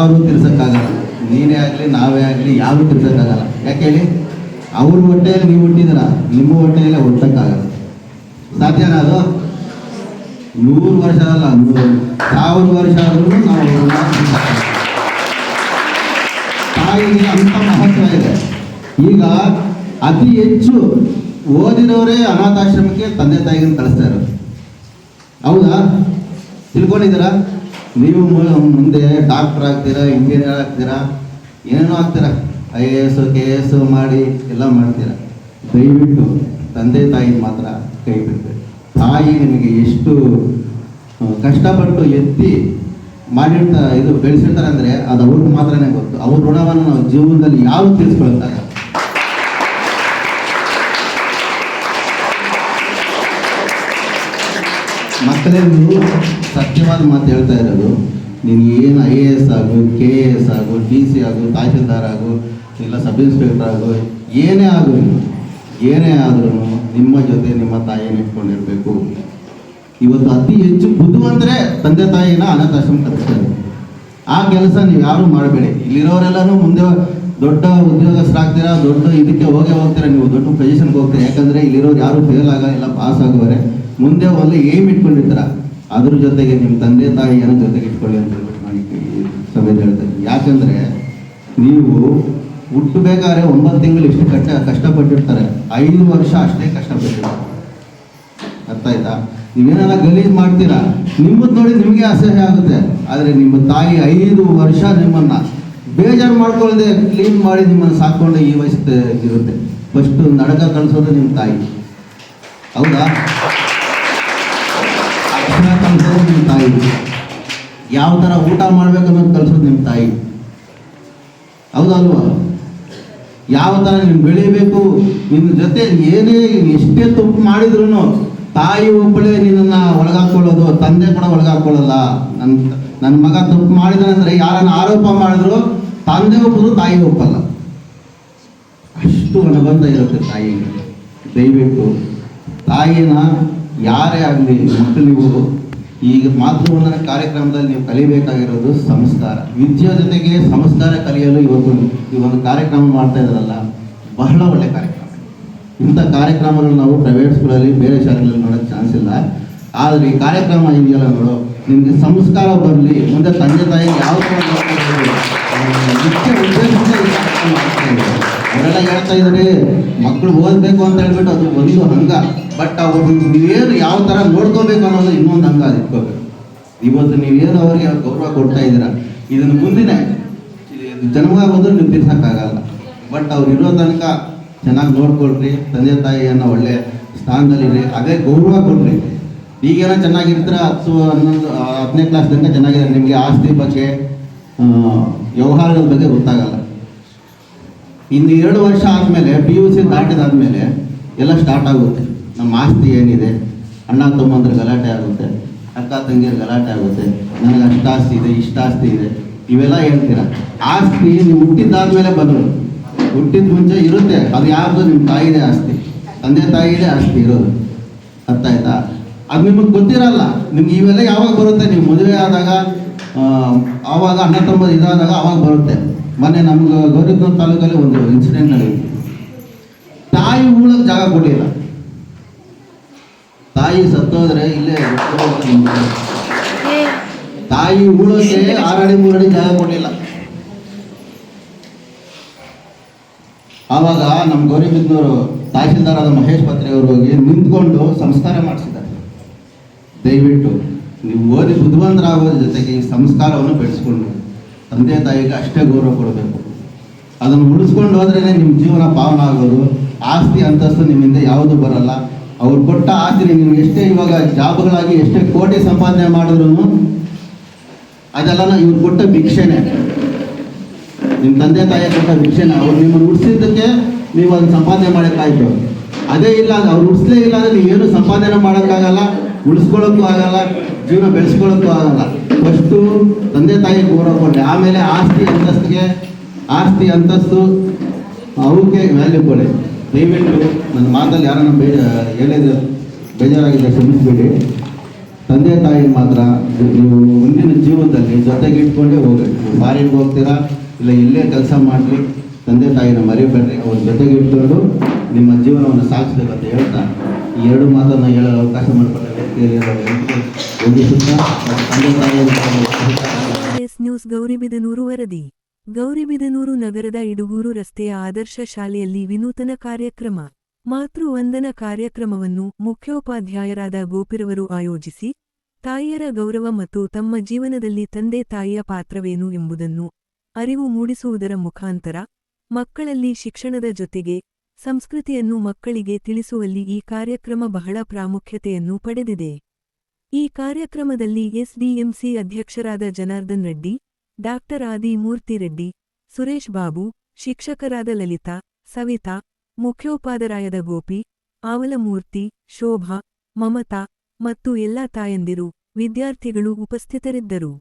ಯಾರು ತೀರ್ಸೋಕ್ಕಾಗಲ್ಲ. ನೀನೇ ಆಗಲಿ ನಾವೇ ಆಗಲಿ ಯಾರು ತೀರ್ಸೋಕ್ಕಾಗಲ್ಲ. ಯಾಕೆ ಹೇಳಿ? ಅವ್ರ ಹೊಟ್ಟೆಯಲ್ಲಿ ನೀವು ಹುಟ್ಟಿದಿರ, ನಿಮ್ಮ ಹೊಟ್ಟೆಯಲ್ಲೇ ಹುಟ್ಟಕ್ಕಾಗಲ್ಲ. ಸಾಧ್ಯನಾ ಅದು? 100 ವರ್ಷ ಅಲ್ಲ, 1000 ವರ್ಷ ಆದ್ರೂ ನಾವು ತಾಯಿಗೆ ಅಂಥ ಮಹತ್ವ ಇದೆ. ಈಗ ಅತಿ ಹೆಚ್ಚು ಓದಿದವರೇ ಅನಾಥಾಶ್ರಮಕ್ಕೆ ತಂದೆ ತಾಯಿಗೆ ಕಳಿಸ್ತಾ ಇರೋದು. ಹೌದಾ? ತಿಳ್ಕೊಂಡಿದ್ದೀರಾ? ನೀವು ಮುಂದೆ ಡಾಕ್ಟರ್ ಆಗ್ತೀರಾ, ಇಂಜಿನಿಯರ್ ಆಗ್ತೀರಾ, ಏನೇನೋ ಆಗ್ತೀರಾ, IAS KS ಮಾಡಿ ಎಲ್ಲ ಮಾಡ್ತೀರಾ. ದಯವಿಟ್ಟು ತಂದೆ ತಾಯಿ ಮಾತ್ರ ಕೈ ಬಿಡಬೇಕು. ತಾಯಿ ನಿಮಗೆ ಎಷ್ಟು ಕಷ್ಟಪಟ್ಟು ಎತ್ತಿ ಇದು ಬೆಳೆಸಿರ್ತಾರೆ ಅಂದರೆ ಅದು ಅವ್ರಿಗೆ ಮಾತ್ರನೇ ಗೊತ್ತು. ಅವ್ರ ಋಣವನ್ನು ನಾವು ಜೀವನದಲ್ಲಿ ಯಾರು ತೀರಿಸ್ಕೊಳ್ತಾರೆ. ಮಕ್ಕಳೇ, ನೀವು ಸತ್ಯವಾದ ಮಾತು ಹೇಳ್ತಾ ಇರೋದು, ನೀನು ಏನು IAS ಆಗು, KS ಆಗು, DC ಆಗು, ತಹಶೀಲ್ದಾರ್ ಆಗು, ಇಲ್ಲ ಸಬ್ ಇನ್ಸ್ಪೆಕ್ಟರ್ ಆಗು, ಏನೇ ಆಗು, ಏನೇ ಆದ್ರೂ ನಿಮ್ಮ ಜೊತೆ ನಿಮ್ಮ ತಾಯಿಯನ್ನು ಇಟ್ಕೊಂಡಿರ್ಬೇಕು. ಇವತ್ತು ಅತಿ ಹೆಚ್ಚು ಬುದ್ಧಿವಂತರೇ ತಂದೆ ತಾಯಿನ ಅನಾಥಾಶ್ರಮ ಕಳಿಸ್ತಾರೆ. ಆ ಕೆಲಸ ನೀವು ಯಾರು ಮಾಡಬೇಡಿ. ಇಲ್ಲಿರೋರೆಲ್ಲರೂ ಮುಂದೆ ದೊಡ್ಡ ಉದ್ಯೋಗಸ್ಥರಾಗ್ತೀರಾ, ದೊಡ್ಡ ಇದಕ್ಕೆ ಹೋಗ್ತೀರಾ, ನೀವು ದೊಡ್ಡ ಪೊಸಿಷನ್ಗೆ ಹೋಗ್ತೀರಾ. ಯಾಕಂದರೆ ಇಲ್ಲಿರೋರು ಯಾರು ಫೇಲ್ ಇಲ್ಲ ಪಾಸ್ ಆಗೋರೆ. ಮುಂದೆ ಒಂದು ಏಮ್ ಇಟ್ಕೊಂಡಿರ್ತೀರ, ಅದ್ರ ಜೊತೆಗೆ ನಿಮ್ಮ ತಂದೆ ತಾಯಿಯನ್ನು ಜೊತೆಗೆ ಇಟ್ಕೊಳ್ಳಿ ಅಂತ ಹೇಳ್ಬಿಟ್ಟು ನಾನು ಈ ಸಭೆಯಲ್ಲಿ ಹೇಳ್ತೇನೆ. ಯಾಕಂದರೆ ನೀವು ಹುಟ್ಟಬೇಕಾದ್ರೆ 9 ತಿಂಗಳು ಇಷ್ಟು ಕಷ್ಟಪಟ್ಟಿರ್ತಾರೆ, 5 ವರ್ಷ ಅಷ್ಟೇ ಕಷ್ಟಪಟ್ಟಿರ್ತಾರೆ. ಅರ್ಥ ಆಯ್ತಾ? ನೀವೇನೆಲ್ಲ ಗಲೀಜು ಮಾಡ್ತೀರಾ, ನಿಮ್ಮದು ನೋಡಿ ನಿಮಗೆ ಅಸಹ್ಯ ಆಗುತ್ತೆ. ಆದರೆ ನಿಮ್ಮ ತಾಯಿ 5 ವರ್ಷ ನಿಮ್ಮನ್ನು ಬೇಜಾರು ಮಾಡ್ಕೊಳ್ಳದೆ ಕ್ಲೀನ್ ಮಾಡಿ ನಿಮ್ಮನ್ನು ಸಾಕೊಂಡು ಈ ವಯಸ್ಸು ಇರುತ್ತೆ. ಫಸ್ಟು ನಡಕ ಕಳಿಸೋದು ನಿಮ್ಮ ತಾಯಿ. ಹೌದಾ? ಅಕ್ಷರ ಕಲಿಸೋದು ನಿಮ್ಮ ತಾಯಿ. ಯಾವ ಥರ ಊಟ ಮಾಡಬೇಕು ಅನ್ನೋದು ಕಲಿಸೋದು ನಿಮ್ಮ ತಾಯಿ. ಹೌದಲ್ವಾ? ಯಾವ ಥರ ನೀವು ಬೆಳಿಬೇಕು, ನಿನ್ನ ಜೊತೆ ಏನೇ ಎಷ್ಟೇ ತಪ್ಪು ಮಾಡಿದ್ರು ತಾಯಿ ಒಬ್ಬಳೇ ನಿನ್ನನ್ನು ಒಳಗಾಕೊಳ್ಳೋದು, ತಂದೆ ಕೂಡ ಒಳಗಾಕೊಳ್ಳಲ್ಲ. ನನ್ನ ಮಗ ತಪ್ಪು ಮಾಡಿದಾನಂದರೆ ಯಾರನ್ನು ಆರೋಪ ಮಾಡಿದ್ರು ತಂದೆ ಒಪ್ಪರು, ತಾಯಿ ಒಪ್ಪಲ್ಲ. ಅಷ್ಟು ಅನುಬಂಧ ಇರುತ್ತೆ ತಾಯಿಗೆ. ದಯವಿಟ್ಟು ತಾಯಿನ ಯಾರೇ ಆಗಲಿ ಮಕ್ಕಳು, ನೀವು ಈಗ ಮಾತೃವಂದನ ಕಾರ್ಯಕ್ರಮದಲ್ಲಿ ನೀವು ಕಲಿಬೇಕಾಗಿರೋದು ಸಂಸ್ಕಾರ. ವಿದ್ಯೆ ಜೊತೆಗೆ ಸಂಸ್ಕಾರ ಕಲಿಯಲು ಇವತ್ತು ಈ ಒಂದು ಕಾರ್ಯಕ್ರಮ ಮಾಡ್ತಾ ಇದ್ದಾರಲ್ಲ, ಬಹಳ ಒಳ್ಳೆ ಕಾರ್ಯಕ್ರಮ. ಇಂಥ ಕಾರ್ಯಕ್ರಮಗಳು ನಾವು ಪ್ರೈವೇಟ್ ಸ್ಕೂಲಲ್ಲಿ ಬೇರೆ ಶಾಲೆಗಳಲ್ಲಿ ನೋಡೋಕ್ಕೆ ಚಾನ್ಸ್ ಇಲ್ಲ. ಆದರೆ ಈ ಕಾರ್ಯಕ್ರಮ ಇದೆಯಲ್ಲ ನೋಡು, ನಿಮಗೆ ಸಂಸ್ಕಾರ ಬರಲಿ, ಮುಂದೆ ತಂದೆ ತಾಯಿಗೆ ಯಾವ ಮುಖ್ಯ ಉದ್ದೇಶದಿಂದ ಅವರೆಲ್ಲ ಹೇಳ್ತಾ ಇದ್ದಾರೆ ಮಕ್ಕಳು ಓದಬೇಕು ಅಂತ ಹೇಳ್ಬಿಟ್ಟು ಅದು ಒಂದು ಹಂಗ. ಬಟ್ ಅವರು ನೀವೇನು ಯಾವ ಥರ ನೋಡ್ಕೋಬೇಕು ಅನ್ನೋದು ಇನ್ನೊಂದು ಹಂಗ ಅದು ಇಟ್ಕೋಬೇಕು. ಇವತ್ತು ನೀವೇನು ಅವರಿಗೆ ಗೌರವ ಕೊಡ್ತಾ ಇದ್ದೀರಾ, ಇದನ್ನು ಮುಂದಿನ ಜನ್ಮವಾಗೋದು ನೀವು ತಿರ್ಸೋಕ್ಕಾಗಲ್ಲ. ಬಟ್ ಅವ್ರು ಇರೋ ತನಕ ಚೆನ್ನಾಗಿ ನೋಡ್ಕೊಳ್ರಿ, ತಂದೆ ತಾಯಿಯನ್ನು ಒಳ್ಳೆ ಸ್ಥಾನದಲ್ಲಿರಿ, ಅದೇ ಗೌರವ ಕೊಡ್ರಿ. ಈಗೇನೋ ಚೆನ್ನಾಗಿರ್ತೀರ 10, 11, 10ನೇ ಕ್ಲಾಸ್ ತನಕ ಚೆನ್ನಾಗಿದೆ, ನಿಮಗೆ ಆಸ್ತಿ ಬಗ್ಗೆ ವ್ಯವಹಾರಗಳ ಬಗ್ಗೆ ಗೊತ್ತಾಗಲ್ಲ. ಇನ್ನು 2 ವರ್ಷ ಆದಮೇಲೆ PUC ದಾಟಿದಾದ್ಮೇಲೆ ಎಲ್ಲ ಸ್ಟಾರ್ಟ್ ಆಗುತ್ತೆ. ನಮ್ಮ ಆಸ್ತಿ ಏನಿದೆ, ಅಣ್ಣ ತಮ್ಮಂದ್ರೆ ಗಲಾಟೆ ಆಗುತ್ತೆ, ಅಕ್ಕ ತಂಗಿಯರು ಗಲಾಟೆ ಆಗುತ್ತೆ, ನನಗೆ ಅಷ್ಟು ಆಸ್ತಿ ಇದೆ, ಇಷ್ಟು ಆಸ್ತಿ ಇದೆ, ಇವೆಲ್ಲ ಹೇಳ್ತೀರ. ಆಸ್ತಿ ನೀವು ಹುಟ್ಟಿದ್ದಾದ್ಮೇಲೆ ಬಂದರು, ಹುಟ್ಟಿದ ಮುಂಚೆ ಇರುತ್ತೆ. ಅದು ಯಾರ್ದು? ನಿಮ್ಮ ತಾಯಿದೇ ಆಸ್ತಿ, ತಂದೆ ತಾಯಿದೇ ಆಸ್ತಿ ಇರೋದು. ಅರ್ಥ ಆಯ್ತಾ? ಅದು ನಿಮಗೆ ಗೊತ್ತಿರಲ್ಲ. ನಿಮ್ಗೆ ಇವೆಲ್ಲ ಯಾವಾಗ ಬರುತ್ತೆ? ನೀವು ಮದುವೆ ಆದಾಗ, ಆವಾಗ ಅಣ್ಣ ತಮ್ಮ ಇದಾದಾಗ ಆವಾಗ ಬರುತ್ತೆ. ಮೊನ್ನೆ ನಮ್ಗೆ ಗೌರಿಬಿದನೂರು ತಾಲೂಕಲ್ಲಿ ಒಂದು ಇನ್ಸಿಡೆಂಟ್ ನಡೆಯಿತು. ತಾಯಿ ಉಳಕ್ಕೆ ಜಾಗ ಕೊಡಲಿಲ್ಲ. ತಾಯಿ ಸತ್ತೋದ್ರೆ ಇಲ್ಲೇ ತಾಯಿ ಉಳೋಕೆ 6 ಅಡಿ 3 ಅಡಿ ಜಾಗ ಕೊಡಲಿಲ್ಲ. ಆವಾಗ ನಮ್ಮ ಗೌರಿಬಿದನೂರು ತಹಶೀಲ್ದಾರ್ ಮಹೇಶ್ ಪತ್ರಿ ಅವರು ಹೋಗಿ ನಿಂತ್ಕೊಂಡು ಸಂಸ್ಕಾರ ಮಾಡಿಸಿದ್ದಾರೆ. ದಯವಿಟ್ಟು ನೀವು ಓದಿ ಬುದ್ಧಿವಂತರಾಗೋದ್ರ ಜೊತೆಗೆ ಈ ಸಂಸ್ಕಾರವನ್ನು ಬೆಳೆಸ್ಕೊಂಡು ತಂದೆ ತಾಯಿಗೆ ಅಷ್ಟೇ ಗೌರವ ಕೊಡಬೇಕು. ಅದನ್ನು ಉಳಿಸ್ಕೊಂಡು ಹೋದ್ರೇ ನಿಮ್ಮ ಜೀವನ ಪಾವನ ಆಗೋದು. ಆಸ್ತಿ ಅಂತಸ್ತು ನಿಮ್ಮಿಂದ ಯಾವುದೂ ಬರಲ್ಲ. ಅವ್ರು ಕೊಟ್ಟ ಆಸ್ತಿ ನಿಮ್ಗೆ ಎಷ್ಟೇ ಇವಾಗ ಜಾಬ್ಗಳಾಗಿ ಎಷ್ಟೇ ಕೋಟಿ ಸಂಪಾದನೆ ಮಾಡಿದ್ರು ಅದೆಲ್ಲ ಇವ್ರು ಕೊಟ್ಟ ಭಿಕ್ಷೆನೇ, ನಿಮ್ಮ ತಂದೆ ತಾಯಿ ಕೊಟ್ಟ ಭಿಕ್ಷೆನೇ. ಅವ್ರು ನಿಮ್ಮನ್ನು ಉಳಿಸಿದ್ದಕ್ಕೆ ನೀವು ಅದನ್ನು ಸಂಪಾದನೆ ಮಾಡೋಕ್ಕಾಯ್ತು. ಅದೇ ಇಲ್ಲ, ಅವ್ರು ಉಳಿಸ್ಲೇ ಇಲ್ಲ ಅಂದರೆ ನೀವೇನು ಸಂಪಾದನೆ ಮಾಡೋಕ್ಕಾಗಲ್ಲ, ಉಳಿಸ್ಕೊಳ್ಳೋಕ್ಕೂ ಆಗಲ್ಲ, ಜೀವನ ಬೆಳೆಸ್ಕೊಳ್ಳೋಕ್ಕೂ ಆಗಲ್ಲ. ಫಸ್ಟು ತಂದೆ ತಾಯಿ ಗೌರವ ಕೊಡಿ, ಆಮೇಲೆ ಆಸ್ತಿ ಅಂತಸ್ತು ಅವಕ್ಕೆ ವ್ಯಾಲ್ಯೂ ಕೊಡಿ. ದಯವಿಟ್ಟು ನನ್ನ ಮಾತಲ್ಲಿ ಯಾರನ್ನ ಹೇಳಿದ್ರೆ ಬೇಜಾರಾಗಿದೆ ಕ್ಷಮಿಸ್ಬೇಡಿ. ತಂದೆ ತಾಯಿ ಮಾತ್ರ ನೀವು ಮುಂದಿನ ಜೀವನದಲ್ಲಿ ಆಗಲಿ ಜೊತೆಗೆ ಇಟ್ಕೊಂಡೇ ಹೋಗ್ಬೇಕು. ಫಾರಿನ್ಗೆ ಹೋಗ್ತೀರಾ ಇಲ್ಲ ಇಲ್ಲೇ ಕೆಲಸ ಮಾಡಲಿ, ತಂದೆ ತಾಯಿನ ಮರಿಬೇಡ್ರಿ, ಅವ್ರ ಜೊತೆಗೆ ಇಟ್ಕೊಂಡು ನಿಮ್ಮ ಜೀವನವನ್ನು ಸಾಗಿಸ್ಬೇಕಂತ ಹೇಳ್ತಾ ಈ ಎರಡು ಮಾತನ್ನು ಹೇಳಲು ಅವಕಾಶ ಮಾಡಿಕೊಟ್ಟ ವ್ಯಕ್ತಿಯಲ್ಲಿ ವಂದಿಸುತ್ತಾ ತಂದೆ ತಾಯಿಯ ನ್ಯೂಸ್ ಗೌರಿಬಿದನೂರು ವರದಿ. ಗೌರಿಬಿದನೂರು ನಗರದ ಇಡುಗೂರು ರಸ್ತೆಯ ಆದರ್ಶ ಶಾಲೆಯಲ್ಲಿ ವಿನೂತನ ಕಾರ್ಯಕ್ರಮ ಮಾತೃ ವಂದನಾ ಕಾರ್ಯಕ್ರಮವನ್ನು ಮುಖ್ಯೋಪಾಧ್ಯಾಯರಾದ ಗೋಪಿರವರು ಆಯೋಜಿಸಿ ತಾಯಿಯರ ಗೌರವ ಮತ್ತು ತಮ್ಮ ಜೀವನದಲ್ಲಿ ತಂದೆ ತಾಯಿಯ ಪಾತ್ರವೇನು ಎಂಬುದನ್ನು ಅರಿವು ಮೂಡಿಸುವುದರ ಮುಖಾಂತರ ಮಕ್ಕಳಲ್ಲಿ ಶಿಕ್ಷಣದ ಜೊತೆಗೆ ಸಂಸ್ಕೃತಿಯನ್ನು ಮಕ್ಕಳಿಗೆ ತಿಳಿಸುವಲ್ಲಿ ಈ ಕಾರ್ಯಕ್ರಮ ಬಹಳ ಪ್ರಾಮುಖ್ಯತೆಯನ್ನು ಪಡೆದಿದೆ. ಈ ಕಾರ್ಯಕ್ರಮದಲ್ಲಿ ಎಸ್ಡಿಎಂಸಿ ಅಧ್ಯಕ್ಷರಾದ ಜನಾರ್ದನ್ ರೆಡ್ಡಿ, ಡಾಕ್ಟರ್ ಆದಿ ಮೂರ್ತಿ ರೆಡ್ಡಿ, ಸುರೇಶ್ ಬಾಬು, ಶಿಕ್ಷಕರಾದ ಲಲಿತಾ, ಸವಿತಾ, ಮುಖ್ಯೋಪಾಧ್ಯಾಯರಾದ ಗೋಪಿ, ಆವಲಮೂರ್ತಿ, ಶೋಭಾ, ಮಮತಾ ಮತ್ತು ಎಲ್ಲ ತಾಯಂದಿರು, ವಿದ್ಯಾರ್ಥಿಗಳು ಉಪಸ್ಥಿತರಿದ್ದರು.